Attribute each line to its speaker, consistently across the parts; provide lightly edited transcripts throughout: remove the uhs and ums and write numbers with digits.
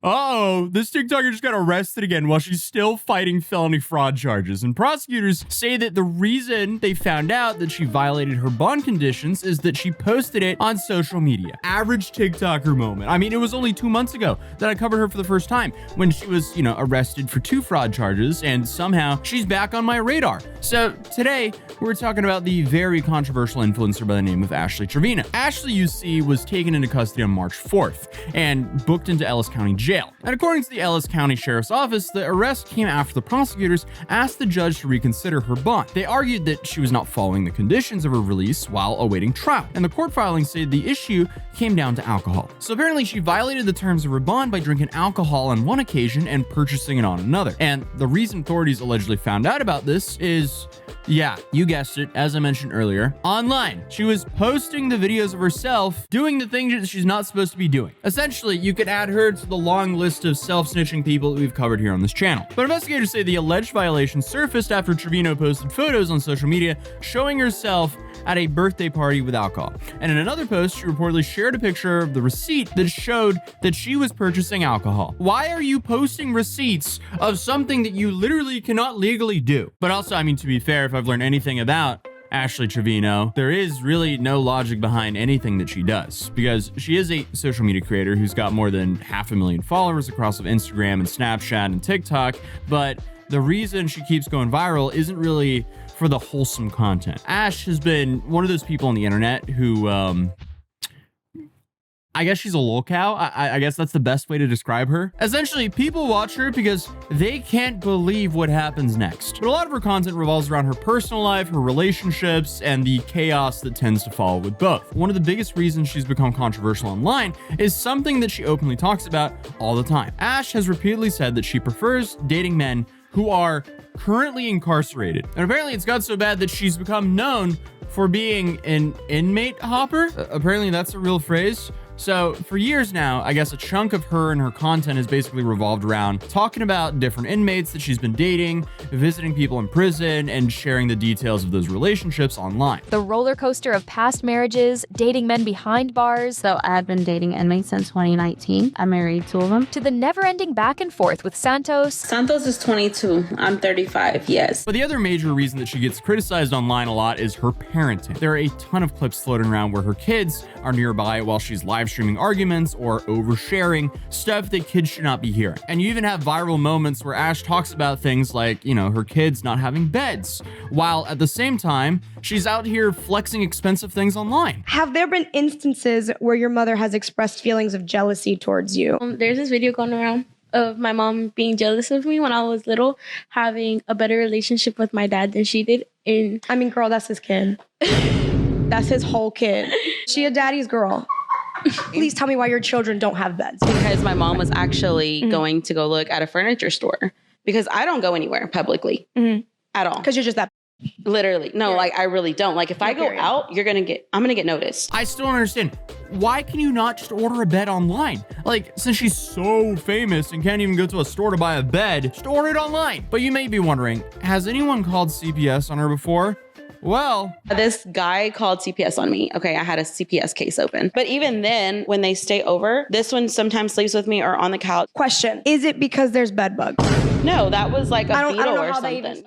Speaker 1: Uh-oh, this TikToker just got arrested again while she's still fighting felony fraud charges. And prosecutors say that the reason they found out that she violated her bond conditions is that she posted it on social media. Average TikToker moment. I mean, it was only 2 months ago that I covered her for the first time when she was, arrested for 2 fraud charges, and somehow she's back on my radar. So today, we're talking about the very controversial influencer by the name of Ashley Trevino. Ashley, you see, was taken into custody on March 4th and booked into Ellis County Jail. And according to the Ellis County Sheriff's Office, the arrest came after the prosecutors asked the judge to reconsider her bond. They argued that she was not following the conditions of her release while awaiting trial, and the court filings say the issue came down to alcohol. So apparently she violated the terms of her bond by drinking alcohol on one occasion and purchasing it on another. And the reason authorities allegedly found out about this is, yeah, you guessed it, as I mentioned earlier, online. She was posting the videos of herself doing the things that she's not supposed to be doing. Essentially, you could add her to the long list of self-snitching people that we've covered here on this channel. But investigators say the alleged violation surfaced after Trevino posted photos on social media showing herself at a birthday party with alcohol. And in another post, she reportedly shared a picture of the receipt that showed that she was purchasing alcohol. Why are you posting receipts of something that you literally cannot legally do? But also, I mean, to be fair, if I've learned anything about Ashley Trevino, there is really no logic behind anything that she does, because she is a social media creator who's got more than 500,000 followers across of Instagram and Snapchat and TikTok, but the reason she keeps going viral isn't really for the wholesome content. Ash has been one of those people on the internet who, I guess she's a lolcow. I guess that's the best way to describe her. Essentially, people watch her because they can't believe what happens next. But a lot of her content revolves around her personal life, her relationships, and the chaos that tends to follow with both. One of the biggest reasons she's become controversial online is something that she openly talks about all the time. Ash has repeatedly said that she prefers dating men who are currently incarcerated. And apparently it's got so bad that she's become known for being an inmate hopper. Apparently that's a real phrase. So for years now, I guess a chunk of her and her content has basically revolved around talking about different inmates that she's been dating, visiting people in prison, and sharing the details of those relationships online.
Speaker 2: The roller coaster of past marriages, dating men behind bars.
Speaker 3: So I had been dating inmates since 2019. I married 2 of them.
Speaker 2: To the never-ending back and forth with Santos.
Speaker 3: Santos is 22. I'm 35, yes.
Speaker 1: But the other major reason that she gets criticized online a lot is her parenting. There are a ton of clips floating around where her kids are nearby while she's live streaming arguments or oversharing stuff that kids should not be hearing. And you even have viral moments where Ash talks about things like, her kids not having beds, while at the same time, she's out here flexing expensive things online.
Speaker 4: Have there been instances where your mother has expressed feelings of jealousy towards you?
Speaker 5: There's this video going around of my mom being jealous of me when I was little, having a better relationship with my dad than she did.
Speaker 4: I mean, girl, that's his kid. That's his whole kid. She a daddy's girl. Please tell me why your children don't have beds.
Speaker 3: Because my mom was actually going to go look at a furniture store. Because I don't go anywhere publicly at all.
Speaker 4: Because you're just that.
Speaker 3: Literally. No, I really don't. Like, if I go out, I'm going to get noticed.
Speaker 1: I still don't understand. Why can you not just order a bed online? Like, since she's so famous and can't even go to a store to buy a bed, just order it online. But you may be wondering, has anyone called CPS on her before? Well,
Speaker 3: this guy called CPS on me. Okay, I had a CPS case open. But even then, when they stay over, this one sometimes sleeps with me or on the couch.
Speaker 4: Question, is it because there's bed bugs?
Speaker 3: No, that was like a beetle or
Speaker 4: how
Speaker 3: something.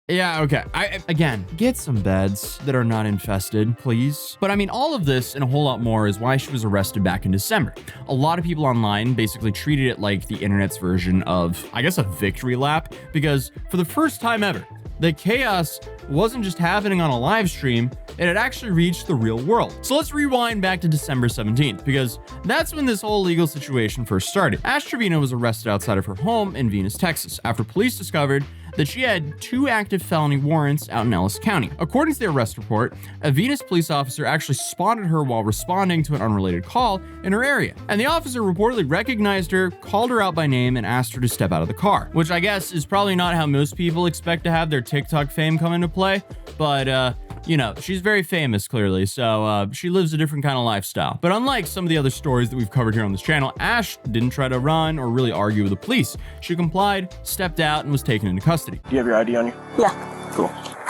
Speaker 1: Yeah, okay. Again, get some beds that are not infested, please. But I mean, all of this and a whole lot more is why she was arrested back in December. A lot of people online basically treated it like the internet's version of, I guess, a victory lap, because for the first time ever, the chaos wasn't just happening on a live stream, it had actually reached the real world. So let's rewind back to December 17th, because that's when this whole legal situation first started. Ash Trevino was arrested outside of her home in Venus, Texas, after police discovered that she had 2 active felony warrants out in Ellis County. According to the arrest report, a Venus police officer actually spotted her while responding to an unrelated call in her area. And the officer reportedly recognized her, called her out by name, and asked her to step out of the car, which I guess is probably not how most people expect to have their TikTok fame come into play, but she's very famous, clearly, so she lives a different kind of lifestyle. But unlike some of the other stories that we've covered here on this channel, Ash didn't try to run or really argue with the police. She complied, stepped out, and was taken into custody.
Speaker 6: Do you have your ID on you?
Speaker 3: Yeah.
Speaker 6: Cool.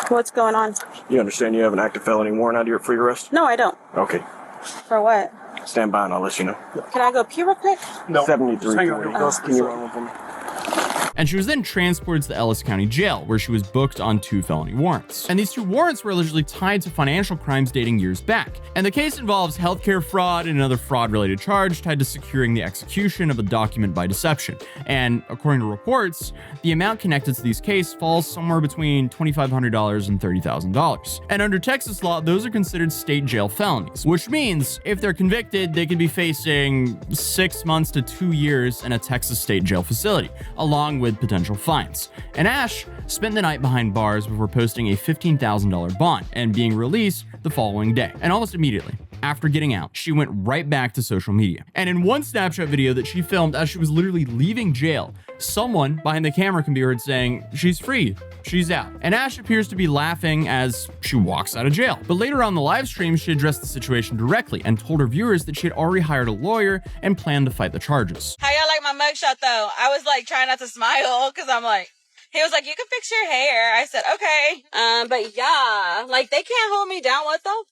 Speaker 3: What's going on?
Speaker 6: You understand you have an active felony warrant out here for your arrest?
Speaker 3: No, I don't.
Speaker 6: Okay.
Speaker 3: For what?
Speaker 6: Stand by and I'll let you know.
Speaker 3: Can I go pee real quick?
Speaker 6: No. 73.
Speaker 7: Hang on.
Speaker 6: Can you run with them?
Speaker 1: And she was then transported to the Ellis County Jail, where she was booked on 2 felony warrants. And these 2 warrants were allegedly tied to financial crimes dating years back. And the case involves healthcare fraud and another fraud-related charge tied to securing the execution of a document by deception. And according to reports, the amount connected to these cases falls somewhere between $2,500 and $30,000. And under Texas law, those are considered state jail felonies, which means if they're convicted, they could be facing 6 months to 2 years in a Texas state jail facility, along with potential fines. And Ash spent the night behind bars before posting a $15,000 bond and being released the following day. And almost immediately after getting out, she went right back to social media. And in one Snapchat video that she filmed as she was literally leaving jail, someone behind the camera can be heard saying, "She's free, she's out." And Ash appears to be laughing as she walks out of jail. But later on the live stream, she addressed the situation directly and told her viewers that she had already hired a lawyer and planned to fight the charges.
Speaker 3: How y'all like my mugshot though? I was like trying not to smile because I'm like, he was like, "You can fix your hair." I said, "Okay." But yeah, like they can't hold me down. What the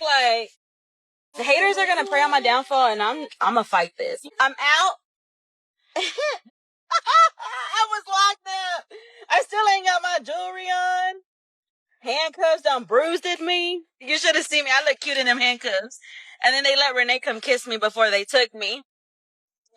Speaker 3: like? The haters are gonna pray on my downfall, and I'm gonna fight this. I'm out. I was locked up. I still ain't got my jewelry on. Handcuffs done bruised at me. You should have seen me. I look cute in them handcuffs. And then they let Renee come kiss me before they took me.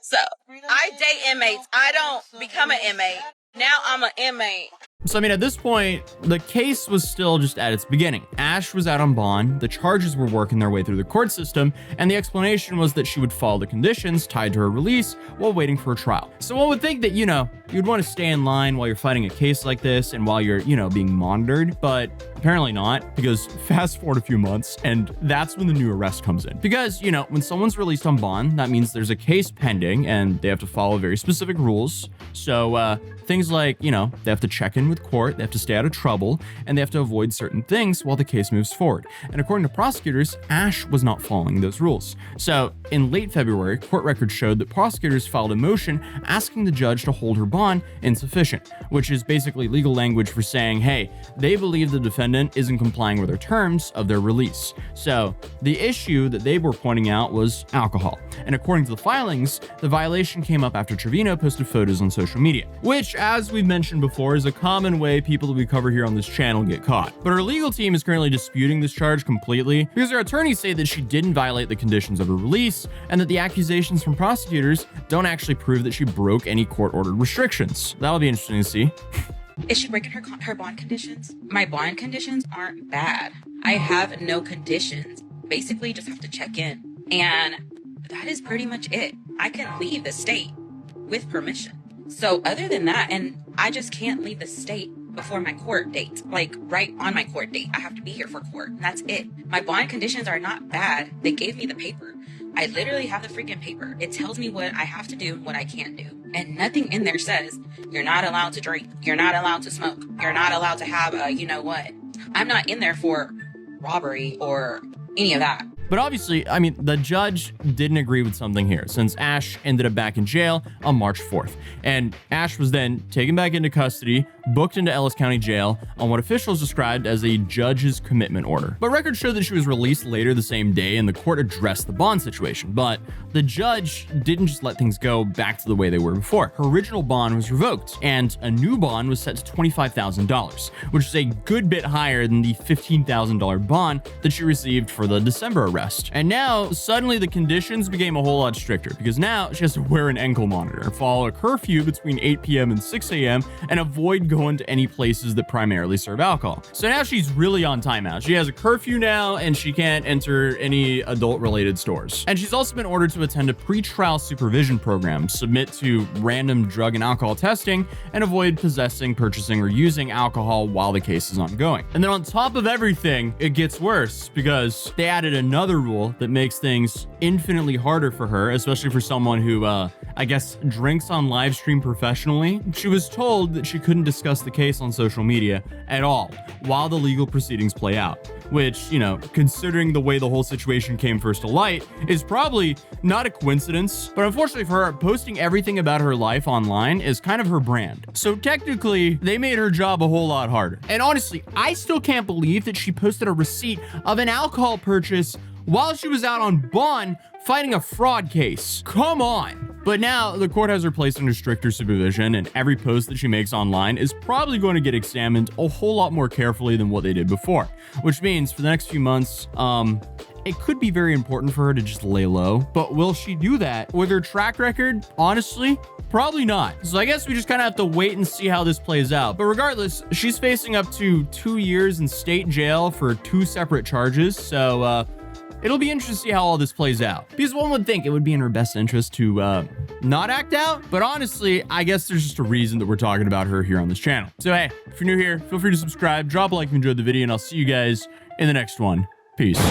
Speaker 3: So I date inmates. I don't become an inmate. Now I'm an inmate.
Speaker 1: So, I mean, at this point, the case was still just at its beginning. Ash was out on bond, the charges were working their way through the court system, and the explanation was that she would follow the conditions tied to her release while waiting for a trial. So one would think that, you'd want to stay in line while you're fighting a case like this and while you're, being monitored, but apparently not, because fast forward a few months, and that's when the new arrest comes in. Because, when someone's released on bond, that means there's a case pending, and they have to follow very specific rules. So, things like, they have to check in with court, they have to stay out of trouble, and they have to avoid certain things while the case moves forward. And according to prosecutors, Ash was not following those rules. So in late February, court records showed that prosecutors filed a motion asking the judge to hold her bond insufficient, which is basically legal language for saying, hey, they believe the defendant isn't complying with their terms of their release. So the issue that they were pointing out was alcohol. And according to the filings, the violation came up after Trevino posted photos on social media, which, as we've mentioned before, is a common way people that we cover here on this channel get caught. But her legal team is currently disputing this charge completely because her attorneys say that she didn't violate the conditions of her release and that the accusations from prosecutors don't actually prove that she broke any court-ordered restrictions. That'll be interesting to see.
Speaker 8: Is she breaking her bond conditions? My bond conditions aren't bad. I have no conditions. Basically, just have to check in. And that is pretty much it. I can leave the state with permission. So other than that, and I just can't leave the state before my court date, like right on my court date. I have to be here for court, and that's it. My bond conditions are not bad. They gave me the paper. I literally have the freaking paper. It tells me what I have to do and what I can't do. And nothing in there says you're not allowed to drink. You're not allowed to smoke. You're not allowed to have a, I'm not in there for robbery or any of that.
Speaker 1: But obviously, the judge didn't agree with something here, since Ash ended up back in jail on March 4th. And Ash was then taken back into custody, booked into Ellis County Jail on what officials described as a judge's commitment order. But records show that she was released later the same day, and the court addressed the bond situation. But the judge didn't just let things go back to the way they were before. Her original bond was revoked, and a new bond was set to $25,000, which is a good bit higher than the $15,000 bond that she received for the December arrest. And now, suddenly the conditions became a whole lot stricter, because now she has to wear an ankle monitor, follow a curfew between 8 p.m. and 6 a.m., and avoid going to any places that primarily serve alcohol. So now she's really on timeout. She has a curfew now, and she can't enter any adult-related stores. And she's also been ordered to attend a pretrial supervision program, submit to random drug and alcohol testing, and avoid possessing, purchasing, or using alcohol while the case is ongoing. And then on top of everything, it gets worse, because they added another rule that makes things infinitely harder for her, especially for someone who, drinks on live stream professionally. She was told that she couldn't discuss the case on social media at all while the legal proceedings play out, which, considering the way the whole situation came first to light, is probably not a coincidence. But unfortunately for her, posting everything about her life online is kind of her brand. So technically, they made her job a whole lot harder. And honestly, I still can't believe that she posted a receipt of an alcohol purchase while she was out on bond fighting a fraud case. Come on. But now the court has her placed under stricter supervision, and every post that she makes online is probably going to get examined a whole lot more carefully than what they did before, which means for the next few months, it could be very important for her to just lay low. But will she do that with her track record? Honestly, probably not. So I guess we just kind of have to wait and see how this plays out. But regardless, she's facing up to 2 years in state jail for 2 separate charges. So it'll be interesting to see how all this plays out. Because one would think it would be in her best interest to not act out. But honestly, I guess there's just a reason that we're talking about her here on this channel. So hey, if you're new here, feel free to subscribe, drop a like if you enjoyed the video, and I'll see you guys in the next one. Peace.